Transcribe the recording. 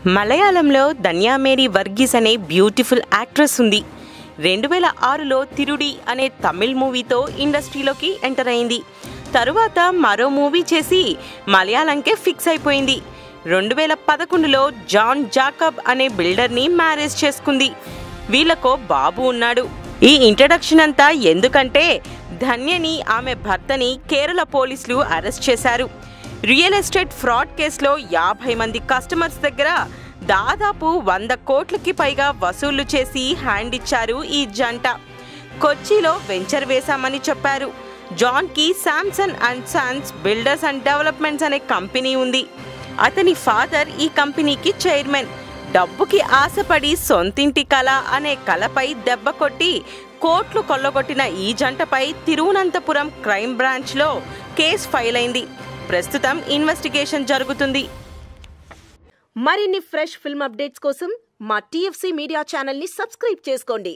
మలయాళంలో ధన్య మేరీ వర్గీస్ అనే beautiful actress ఉంది. 2006లో తిరుడి అనే తమిళ్ మూవీతో ఇండస్ట్రీలోకి ఎంటర్ అయింది. తరువాత మరో మూవీ చేసి మలయాళంకే ఫిక్స్ అయిపోయింది. 2011లో జాన్ జాకబ్ అనే బిల్డర్ని మ్యారేజ్ చేసుకుంది. వీళ్ళకో బాబు ఉన్నాడు. ఈ ఇంట్రడక్షన్ అంతా ఎందుకంటే ధన్యని ఆమె భర్తని కేరళ పోలీసులు అరెస్ట్ చేశారు. రియల్ ఎస్టేట్ ఫ్రాడ్ కేసులో 50 మంది కస్టమర్స్ దగ్గర దాదాపు 100 కోట్లకి పైగా వసూళ్లు చేసి హ్యాండ్ ఇచ్చారు ఈ జంట. కొచ్చిలో వెంచర్ వేశామని చెప్పారు. జాన్కి Samson and sons builders and developments అనే కంపెనీ ఉంది. అతని ఫాదర్ ఈ కంపెనీకి చైర్మన్. డబ్బుకి ఆశపడి సొంతింటి కళ అనే కళపై దెబ్బ కొట్టి కోట్లు కొల్లగొట్టిన ఈ జంటపై తిరువనంతపురం క్రైమ్ బ్రాంచ్లో కేసు ఫైల్ అయింది. ప్రస్తుతం ఇన్వెస్టిగేషన్ జరుగుతుంది. మరిన్ని ఫ్రెష్ ఫిల్మ్ అప్డేట్స్ కోసం మా TFC మీడియా ఛానల్ని సబ్స్క్రైబ్ చేసుకోండి.